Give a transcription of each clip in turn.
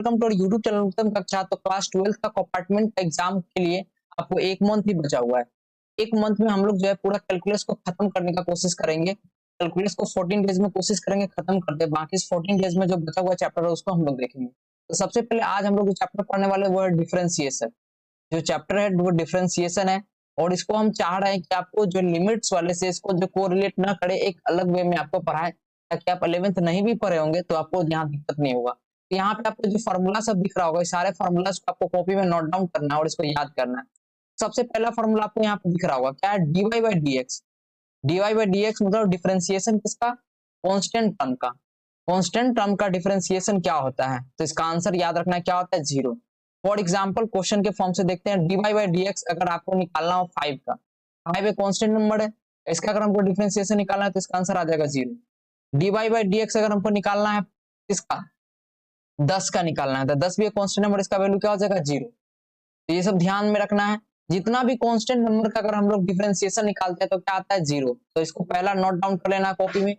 Welcome to YouTube channel उत्तम कक्षा। तो क्लास 12 का कंपार्टमेंट एग्जाम के लिए आपको एक मंथ ही बचा हुआ है। एक मंथ में हम लोग जो है पूरा कैलकुलस को खत्म करने का कोशिश करेंगे। कैलकुलस को 14 डेज में कोशिश करेंगे खत्म कर दे, बाकी 14 डेज में जो बचा हुआ चैप्टर है उसको हम लोग देखेंगे। तो सबसे पहले आज हम लोग जो चैप्टर पढ़ने वाले वो है डिफरेंशिएशन। जो चैप्टर है वो डिफरेंशिएशन है और इसको हम चाह रहे हैं कि आपको जो लिमिट्स वाले से इसको जो कोरिलेट ना करे, एक अलग वे में आपको पढ़ाएं, ताकि आप 11th नहीं भी पढ़े होंगे तो आपको यहाँ दिक्कत नहीं होगा। तो यहाँ पे आपको जो फार्मूला सब दिख रहा होगा, इस सारे फार्मूलाज को आपको कॉपी में नोट डाउन करना है और इसको याद करना है। सबसे पहला फार्मूला आपको यहाँ पे दिख रहा होगा, क्या है? dy by d x. dy by d x मतलब डिफरेंशिएशन किसका? कांस्टेंट टर्म का। कांस्टेंट टर्म का डिफरेंशिएशन क्या होता है? तो इसका आंसर याद रखना है, क्या होता है? जीरो। फॉर एग्जाम्पल क्वेश्चन के फॉर्म से देखते हैं, dy बाई डी एक्स अगर आपको निकालना हो 5 का, 5 एक कांस्टेंट नंबर है, इसका अगर हमको डिफरेंशिएशन निकालना है तो इसका आंसर आ जाएगा zero. dy by d x अगर हमको निकालना है इसका 10 का निकालना है तो 10 भी एक कांस्टेंट नंबर, इसका वैल्यू क्या हो जाएगा? जीरो। तो ये सब ध्यान में रखना है, जितना भी कांस्टेंट नंबर का अगर हम लोग डिफरेंशिएशन निकालते हैं तो क्या आता है? जीरो। तो इसको पहला नोट डाउन कर लेना कॉपी में।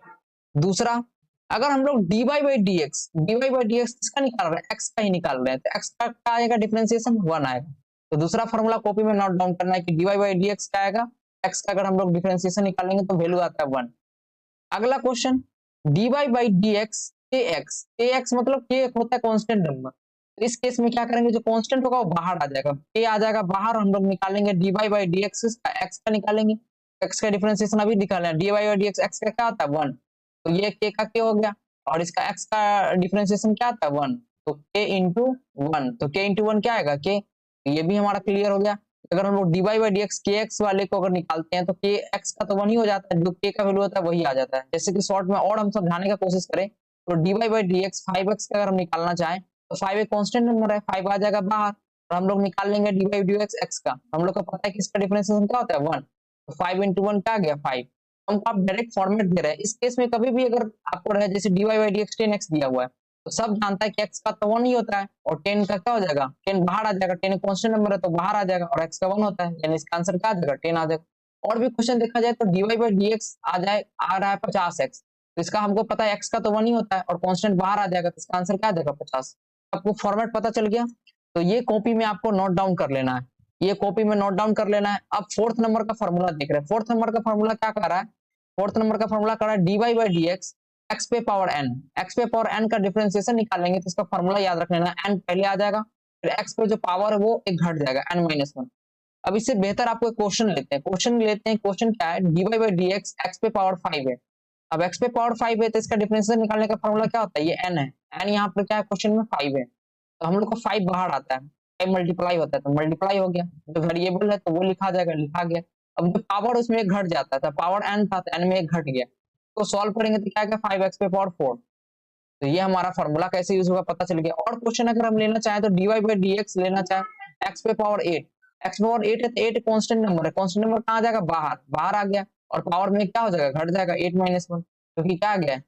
दूसरा, अगर हम लोग dy बाई डी एक्स किसका निकाल रहे हैं? x का ही निकाल रहे हैं, तो x का क्या आएगा? डिफरेंशिएशन 1 आएगा। तो दूसरा फॉर्मूला कॉपी में नोट डाउन करना है कि dy बाई डी एक्स क्या आएगा? x का अगर हम लोग डिफरेंशिएशन निकालेंगे तो वैल्यू आता है 1। अगला question, dy by d x kx मतलब k एक होता है कांस्टेंट नंबर। तो इस केस में क्या करेंगे, जो कांस्टेंट होगा वो बाहर आ जाएगा, k आ जाएगा बाहर, हम लोग निकालेंगे dy बाई डी एक्स का, x का निकालेंगे। x का डिफरेंशिएशन अभी निकालना है, dy by d x x का क्या आता है? 1। तो ये k का k हो गया और इसका x का डिफरेंशिएशन क्या आता है? 1। तो k इंटू 1, तो k इंटू 1 क्या आएगा? k। तो ये भी हमारा क्लियर हो गया। अगर हम लोग dy by d x kx वाले को अगर निकालते हैं तो kx का तो 1 ही हो जाता है, जो k का वैल्यू होता है वही आ जाता है। जैसे कि शॉर्ट में और हम समझाने का कोशिश करें तो dy by d x 5x का अगर हम निकालना चाहें तो 5 एक कांस्टेंट नंबर है, 5 आ जाएगा बाहर और हम लोग निकाल लेंगे dy by d x x का। हम लोग को पता है कि इसका डिफरेंशिएशन क्या होता है? 1। तो 5 इंटू 1 क्या आ गया? 5। हमको आप डायरेक्ट फॉर्मेट दे रहे हैं। इस केस में कभी भी अगर आपको रहे जैसे dy by d x 10x दिया हुआ है तो सब जानता है कि x का तो 1 ही होता है और 10 का क्या हो जाएगा? 10 बाहर आ जाएगा, 10 कांस्टेंट नंबर है तो बाहर आ जाएगा और x का 1 होता है, यानी इसका आंसर क्या आ जाएगा? 10 आ जाएगा। और भी क्वेश्चन देखा जाए तो dy बाई डी एक्स आ रहा है 50x, तो इसका हमको पता है x का तो 1 ही होता है और कांस्टेंट बाहर आ जाएगा, तो इसका आंसर क्या आ जाएगा? 50। आपको फॉर्मेट पता चल गया, तो ये कॉपी में आपको नोट डाउन कर लेना है, ये कॉपी में नोट डाउन कर लेना है। अब फोर्थ नंबर का फॉर्मूला देख रहे हैं। फोर्थ नंबर का फॉर्मूला क्या कर रहा है? फोर्थ नंबर का फॉर्मूला कर रहा है dy by d x x पे पावर n। एक्स पे पावर n का डिफरेंशिएशन निकालेंगे तो इसका फॉर्मूला याद रख लेना, n पहले आ जाएगा, फिर x पे जो पावर है वो एक घट जाएगा, n माइनस 1। अब इससे बेहतर आपको एक क्वेश्चन लेते हैं। क्वेश्चन क्या है? dy by d x x पे पावर 5 है। अब x पे पावर 5 है तो इसका डिफरेंशिएशन निकालने का फॉर्मूला क्या होता है? ये n है, n यहाँ पर क्या है? क्वेश्चन में 5 है, तो हम लोग को 5 बाहर आता है, 5 मल्टीप्लाई होता है तो मल्टीप्लाई हो गया, जो वेरिएबल है तो वो लिखा जाएगा, लिखा गया। अब जो पावर उसमें एक घट जाता था, पावर n था तो n में एक घट गया, तो सॉल्व करेंगे तो क्या आएगा? 5x पे पावर 4। तो ये हमारा फॉर्मूला कैसे यूज होगा पता चल गया। और क्वेश्चन अगर हम लेना चाहें तो dy बाई डी एक्स लेना चाहे x पे पावर 8, x पे पावर 8 है तो 8 कांस्टेंट नंबर है, कांस्टेंट नंबर कहाँ आ जाएगा? बाहर, बाहर आ गया और पावर में क्या हो जाएगा? घट जाएगा, 8 माइनस 1, क्योंकि क्या आ गया?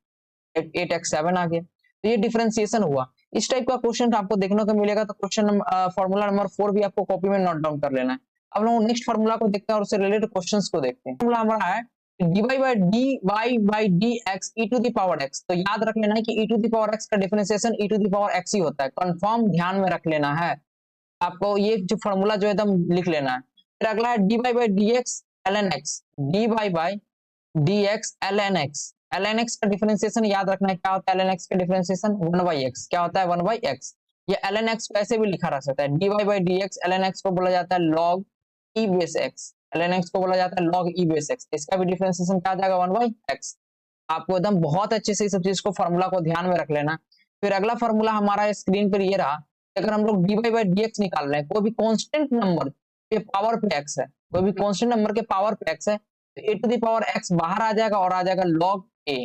8x7 आ गया। तो ये डिफरेंशिएशन हुआ। इस टाइप का क्वेश्चन आपको देखने को मिलेगा, तो क्वेश्चन फॉर्मूला नंबर 4 भी आपको कॉपी में नोट डाउन कर लेना है। अब लोग नेक्स्ट फॉर्मूला को देखते हैं और उससे रिलेटेड क्वेश्चंस को देखते हैं। फॉर्मूला हमारा है dy by d x e to the power x। तो याद रख लेना है कि e to the power x का differentiation e to the power x ही होता है, कंफर्म ध्यान में रख लेना है आपको। ये जो फॉर्मूला जो एकदम लिख लेना है। फिर अगला है dy by d x ln x, dy by d x ln x। ln x का डिफरेंशिएशन याद रखना है, क्या होता है ln x का डिफरेंशिएशन? 1 by x। क्या होता है? 1 बाई x। ये ln x वैसे भी लिखा रह सकता है, dy by d x ln x को बोला जाता है log e base x, ln x को बोला जाता है log e बेस x। इसका भी डिफरेंशिएशन क्या आ जाएगा? 1 बाई x। आपको एकदम बहुत अच्छे से इस सब चीज को फॉर्मूला को ध्यान में रख लेना। फिर अगला फॉर्मूला हमारा स्क्रीन पर ये रहा, अगर हम लोग dy बाई डी एक्स निकाल रहे हैं, कोई भी कांस्टेंट नंबर के पावर पे x है, कोई भी कांस्टेंट नंबर के पावर पे x है, तो ए टू द पावर x बाहर आ जाएगा और आ जाएगा log a।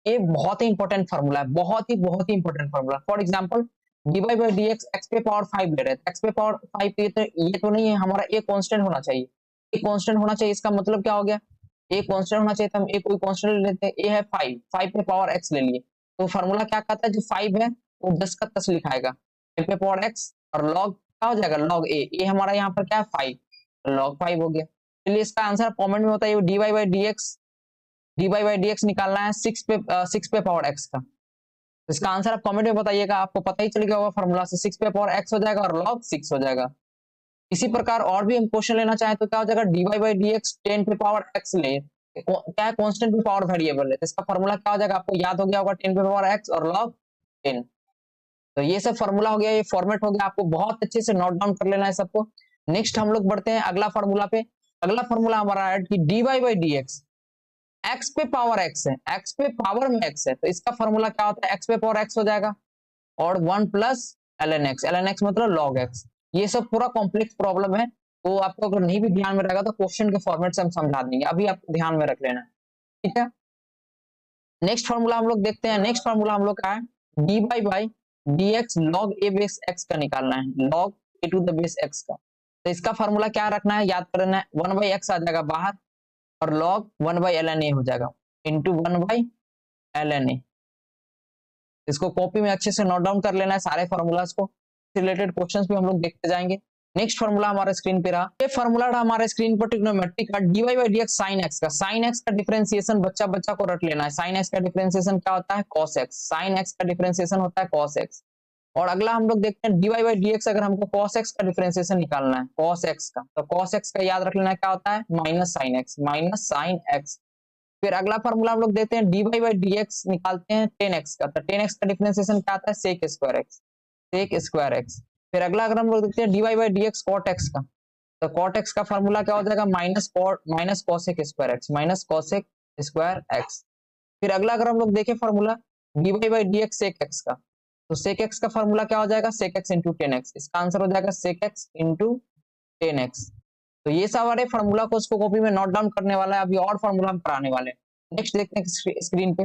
ये बहुत ही इंपॉर्टेंट फॉर्मूला है, बहुत ही important formula. For example dy by d x x पे पावर 5 ले रहे हैं, x पे पावर 5 ये तो नहीं है हमारा, a कांस्टेंट होना चाहिए, a कांस्टेंट होना चाहिए। इसका मतलब क्या हो गया? a कांस्टेंट होना चाहिए, तो हम a कोई कांस्टेंट ले लेते हैं, a है 5, 5 पे पावर x ले लिए, तो फार्मूला क्या कहता है? जो 5 है वो 10 का 10 लिखाएगा, 5 पे पावर x और log क्या हो जाएगा? log a हमारा यहाँ पर क्या है? 5, log 5 हो गया। चलिए इसका आंसर कमेंट में होता है dy बाई डी एक्स निकालना है 6 पे पावर x का, इसका आंसर आप कमेंट में बताइएगा, आपको पता ही चल गया होगा फॉर्मूला से 6 पे पावर x हो जाएगा और log 6 हो जाएगा। इसी प्रकार और भी हम क्वेश्चन लेना चाहें तो क्या हो जाएगा, dy बाई dx 10 पे पावर x ले, क्या है कांस्टेंट पे पावर वेरिएबल है, तो इसका फॉर्मूला क्या हो जाएगा, आपको याद हो गया होगा 10 पे पावर x और log 10। तो ये सब फॉर्मूला हो गया, ये फॉर्मेट हो गया, आपको बहुत अच्छे से नोट डाउन कर लेना है सबको। नेक्स्ट हम लोग बढ़ते हैं अगला फॉर्मूला पे। अगला फॉर्मूला हमारा है कि dy बाई dx, x पे पावर x है, x पे पावर में x है, तो इसका फॉर्मूला क्या होता है, x पे पावर x हो जाएगा और 1 प्लस ln x मतलब log x। ये सब पूरा कॉम्प्लेक्स प्रॉब्लम है, तो आपको अगर नहीं भी ध्यान में रहेगा तो क्वेश्चन के फॉर्मेट से हम समझा देंगे, अभी आपको ध्यान में रख लेना है, ठीक है। नेक्स्ट फॉर्मूला हम लोग देखते हैं। नेक्स्ट फॉर्मूला हम लोग का है dy by dx log a base x का निकालना है, log a to the base x का। तो इसका फॉर्मूला क्या रखना है, याद करना है, 1 बाई x आ जाएगा बाहर और log 1 बाई ln a हो जाएगा इंटू 1 बाई ln a। इसको कॉपी में अच्छे से नोट डाउन कर लेना है सारे फॉर्मूलाज को, रिलेटेड क्वेश्चंस भी हम लोग देखते जाएंगे। नेक्स्ट फॉर्मूला हमारे स्क्रीन पे रहा, ये फॉर्मूला रहा हमारे स्क्रीन पर ट्रिग्नोमेट्री का dy by dx sin x का। sin x का डिफरेंशिएशन बच्चा बच्चा को रट लेना है, sin x का डिफरेंशिएशन क्या होता है, cos x। sin x का डिफरेंशिएशन होता है cos x। और अगला हम लोग देखते हैं dy बाई dx, अगर हमको cos x का डिफरेंशिएशन निकालना है cos x का, तो cos x का याद रख लेना है क्या होता है, माइनस sin x। फिर अगला फॉर्मूला हम लोग देते हैं dy बाई dx निकालते हैं 10x का, तो 10x का डिफरेंशिएशन क्या आता है, sec स्क्वायर x। फिर अगला अगर हम लोग देखते हैं dy by dx cot x का, तो cot x का फॉर्मूला क्या हो जाएगा, माइनस cosec स्क्वायर x। फिर अगला अगर हम लोग देखें formula dy by dx sec x का, तो sec x का फॉर्मूला क्या हो जाएगा, sec x इंटू 10x। इसका आंसर हो जाएगा sec x इंटू 10x। तो ये सारे फॉर्मूला को उसको कॉपी में नोट डाउन करने वाला है, अभी और फॉर्मूला हम कराने वाले हैं। नेक्स्ट देखते हैं स्क्रीन पे।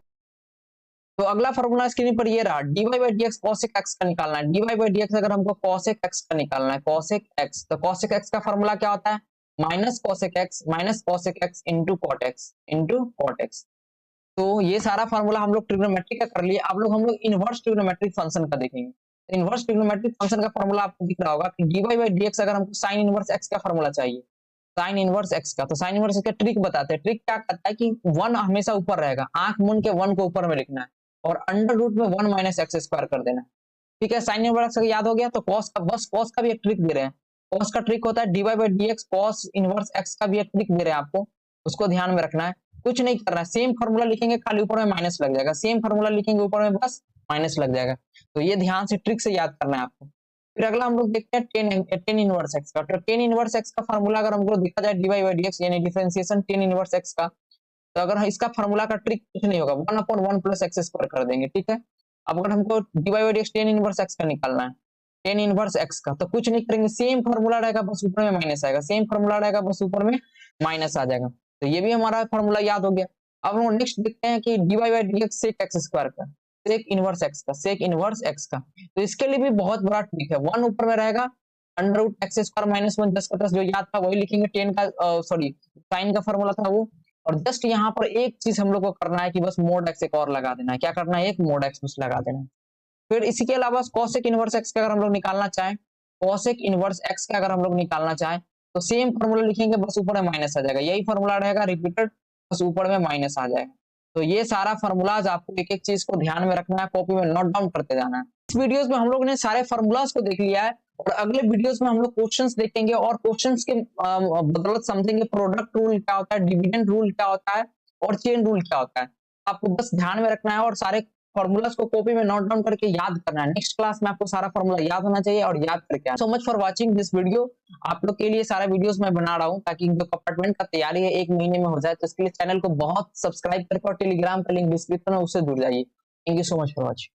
तो अगला फॉर्मूला स्क्रीन पर ये रहा, dy by dx cosec x का निकालना है। dy बाई dx अगर हमको cosec x का निकालना है, cosec x, तो cosec x का फॉर्मूला क्या होता है, minus cosec x into cot x। तो ये सारा फॉर्मूला हम लोग ट्रिग्नोमेट्री का कर लिए। अब लोग हम लोग इनवर्स ट्रिग्नोमेट्रिक फंक्शन का देखेंगे। इनवर्स ट्रिग्नोमेट्रिक फंक्शन का फॉर्मूला आपको दिख रहा होगा कि dy बाई dx, अगर हमको sin इनवर्स x का फॉर्मूला चाहिए, sin इनवर्स x का, तो sin इनवर्स x का ट्रिक बताते हैं। ट्रिक क्या कहता है कि 1 हमेशा ऊपर रहेगा, आंख मूंद के 1 को ऊपर में लिखना है और अंडर रूट में 1 माइनस एक्स स्क्वायर कर देना, ठीक है। sin इनवर्स x याद हो गया, तो cos का, बस cos का भी एक ट्रिक दे रहे हैं। cos का ट्रिक होता है dy by dx cos inverse x का भी एक ट्रिक दे रहे हैं आपको, उसको ध्यान में रखना है। कुछ नहीं करना है, सेम फॉर्मूला लिखेंगे, खाली ऊपर में माइनस लग जाएगा, सेम फॉर्मूला लिखेंगे ऊपर में बस माइनस लग जाएगा। तो ये ध्यान से ट्रिक से याद करना है आपको। फिर अगला हम लोग देखते हैं टेन इनवर्स एक्स का। तो टेन इनवर्स एक्स का फॉर्मूला अगर हमको देखा जाए dy बाई dx यानी डिफरेंशिएशन टेन इनवर्स एक्स का, तो अगर इसका फॉर्मूला का ट्रिक कुछ नहीं होगा, 1/1 प्लस एक्स स्क्वायर कर देंगे, ठीक है। अब अगर हमको dy by dx tan inverse x का निकालना है, टेन इनवर्स एक्स का, तो कुछ नहीं करेंगे, सेम फॉर्मूला रहेगा, बस ऊपर में माइनस आएगा, सेम फॉर्मूला रहेगा, बस ऊपर में माइनस आ जाएगा। तो ये भी हमारा फॉर्मूला याद हो गया। अब हम नेक्स्ट देखते हैं कि dy by dx sec x square का, सेक इनवर्स एक्स का। तो इसके लिए भी बहुत बड़ा ट्रिक है, 1 ऊपर में रहेगा, under root x square minus 1 10 का 10 जो याद था वही लिखेंगे, 10 का सॉरी साइन का फॉर्मूला था वो। और जस्ट यहाँ पर एक चीज हम लोग को करना है कि बस मोड एक्स एक और लगा देना है। क्या करना है, एक मोड एक्स बस लगा देना है। फिर इसी के अलावा cosec इनवर्स एक्स का अगर हम लोग निकालना चाहें, cosec इनवर्स एक्स का अगर हम लोग निकालना चाहें, तो सेम फॉर्मूला लिखेंगे, बस ऊपर में माइनस आ जाएगा, यही फॉर्मूला रहेगा रिपीटेड, बस ऊपर में माइनस आ जाएगा। तो ये सारा फॉर्मूलाज आपको एक एक चीज को ध्यान में रखना है, कॉपी में नोट डाउन करते जाना है। इस वीडियोस में हम लोग ने सारे फॉर्मूलाज को देख लिया है और अगले वीडियोस में हम लोग क्वेश्चंस देखेंगे और क्वेश्चंस के बदौलत समझेंगे प्रोडक्ट रूल क्या होता है, डिविडेंड रूल क्या होता है और चेन रूल क्या होता है। आपको बस ध्यान में रखना है और सारे फॉर्मूलाज को कॉपी में नोट डाउन करके याद करना है। नेक्स्ट क्लास में आपको सारा फॉर्मूला याद होना चाहिए और याद करके। So much for watching this video. आप लोग के लिए सारे वीडियोस मैं बना रहा हूँ ताकि जो कंपार्टमेंट का तैयारी है 1 महीने में हो जाए, तो इसके लिए चैनल को बहुत सब्सक्राइब करके और टेलीग्राम का लिंक डिस्क्रिप्शन में उससे जुड़ जाइए। Thank you so much for watching.